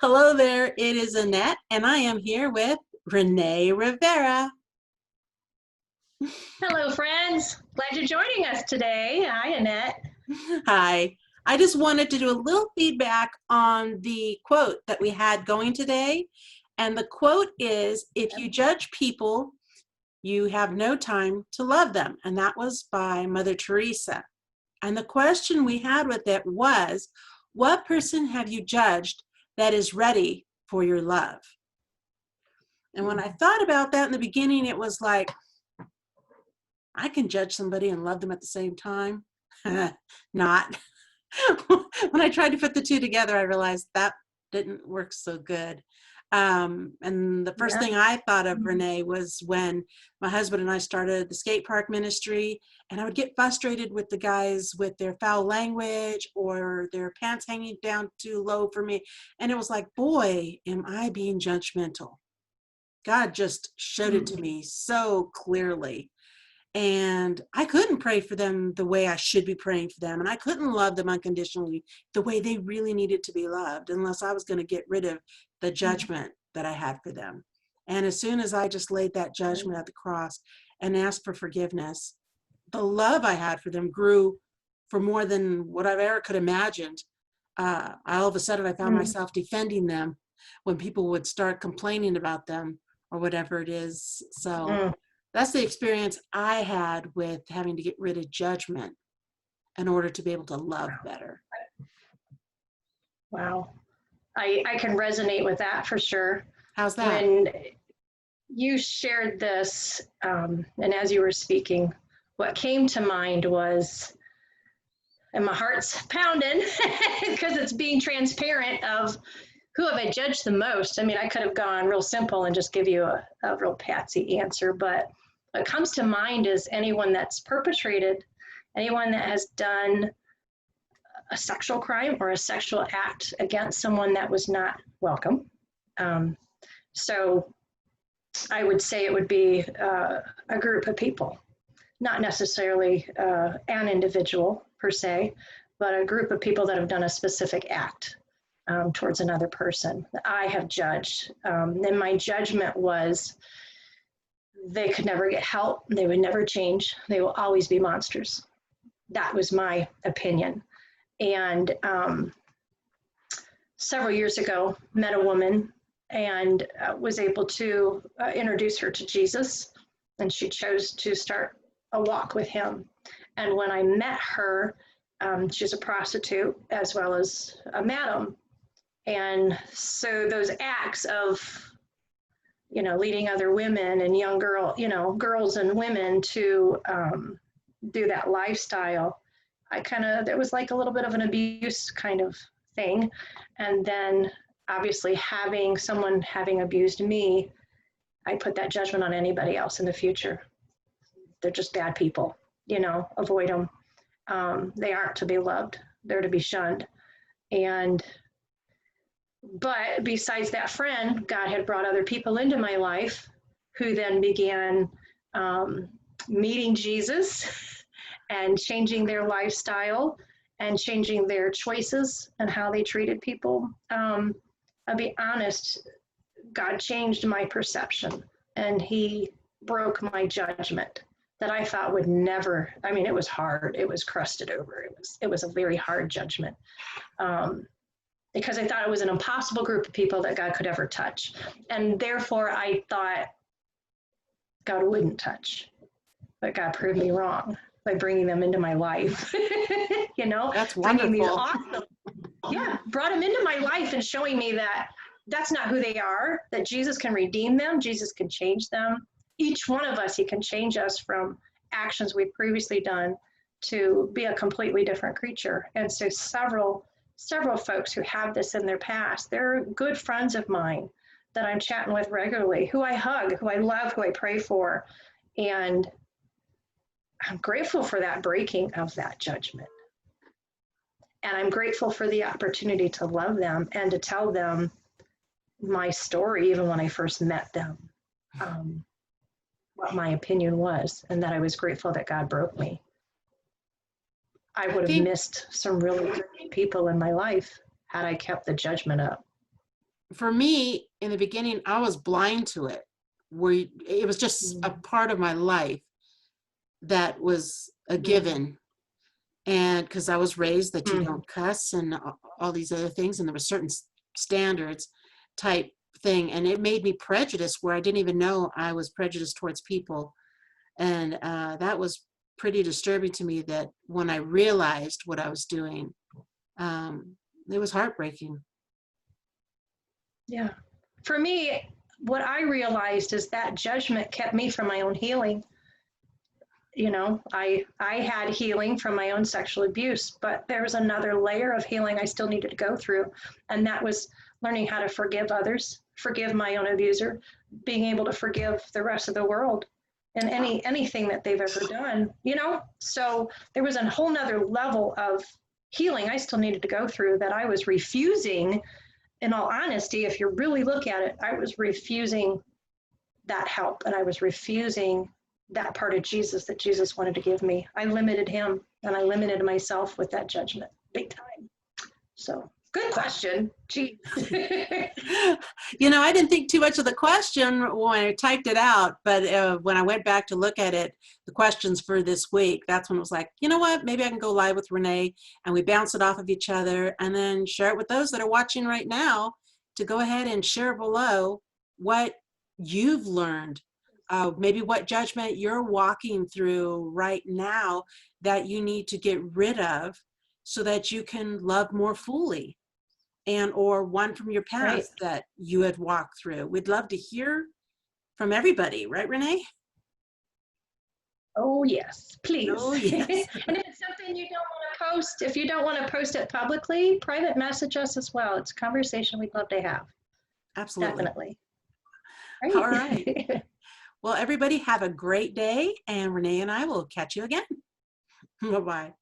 Hello there, it is Annette, and I am here with Renee Rivera. Hello, friends. Glad you're joining us today. Hi, Annette. Hi. I just wanted to do a little feedback on the quote that we had going today. And the quote is, if you judge people, you have no time to love them. And that was by Mother Teresa. And the question we had with it was, what person have you judged that is ready for your love? And when I thought about that in the beginning, it was like, I can judge somebody and love them at the same time. Not. When I tried to put the two together, I realized that didn't work so good. And the first Yeah. thing I thought of, Renee, was when my husband and I started the skate park ministry, and I would get frustrated with the guys with their foul language or their pants hanging down too low for me. And it was like, boy, am I being judgmental. God just showed it to me so clearly. And I couldn't pray for them the way I should be praying for them. And I couldn't love them unconditionally the way they really needed to be loved unless I was going to get rid of the judgment that I had for them. And as soon as I just laid that judgment at the cross and asked for forgiveness, the love I had for them grew for more than what I've ever could imagined. All of a sudden, I found myself defending them when people would start complaining about them or whatever it is. So that's the experience I had with having to get rid of judgment in order to be able to love better. Wow. I can resonate with that for sure. How's that? When you shared this, and as you were speaking, what came to mind was, and my heart's pounding because it's being transparent of who have I judged the most. I mean, I could have gone real simple and just give you a real patsy answer, but what comes to mind is anyone that's perpetrated, anyone that has done a sexual crime or a sexual act against someone that was not welcome. So I would say it would be a group of people, not necessarily an individual per se, but a group of people that have done a specific act towards another person that I have judged. And my judgment was they could never get help. They would never change. They will always be monsters. That was my opinion. And several years ago, met a woman and was able to introduce her to Jesus. And she chose to start a walk with him. And when I met her, she's a prostitute as well as a madam. And so those acts of, leading other women and young girls and women to do that lifestyle, there was like a little bit of an abuse kind of thing. And then obviously someone having abused me, I put that judgment on anybody else in the future. They're just bad people, avoid them. They aren't to be loved. They're to be shunned. But besides that friend, God had brought other people into my life who then began meeting Jesus and changing their lifestyle and changing their choices and how they treated people. I'll be honest, God changed my perception and he broke my judgment that I thought would never, it was hard. It was crusted over. It was a very hard judgment. Because I thought it was an impossible group of people that God could ever touch. And therefore I thought God wouldn't touch, but God proved me wrong by bringing them into my life. That's wonderful. Brought them into my life and showing me that that's not who they are, that Jesus can redeem them, Jesus can change them. Each one of us, he can change us from actions we've previously done to be a completely different creature. And so several folks who have this in their past, they're good friends of mine that I'm chatting with regularly, who I hug, who I love, who I pray for. And I'm grateful for that breaking of that judgment. And I'm grateful for the opportunity to love them and to tell them my story, even when I first met them, what my opinion was, and that I was grateful that God broke me. I would have missed some really good people in my life had I kept the judgment up. for me, in the beginning, I was blind to it, where it was just a Mm, part of my life that was a mm, given. And because I was raised that you mm. don't cuss and all these other things, and there were certain standards type thing, and it made me prejudiced where I didn't even know I was prejudiced towards people. And that was pretty disturbing to me, that when I realized what I was doing, um, it was heartbreaking. Yeah. For me, what I realized is that judgment kept me from my own healing. You know, I had healing from my own sexual abuse, but there was another layer of healing I still needed to go through, and that was learning how to forgive others, forgive my own abuser, being able to forgive the rest of the world and anything that they've ever done, you know. So there was a whole nother level of healing I still needed to go through that I was refusing. In all honesty, if you really look at it, I was refusing that help, and I was refusing that part of Jesus that Jesus wanted to give me. I limited him and I limited myself with that judgment big time. So good question. Geez. I didn't think too much of the question when I typed it out, but when I went back to look at it, the questions for this week, that's when it was like, you know what, maybe I can go live with Renee, and we bounce it off of each other and then share it with those that are watching right now, to go ahead and share below what you've learned, maybe what judgment you're walking through right now that you need to get rid of so that you can love more fully, and or one from your Right. past that you had walked through. We'd love to hear from everybody, right, Renee? Oh, yes, please. Oh, And yes. if it's something you don't want to post, if you don't want to post it publicly, private message us as well. It's a conversation we'd love to have. Absolutely. Definitely. All right. Right. Well, everybody have a great day, and Renee and I will catch you again. Bye-bye.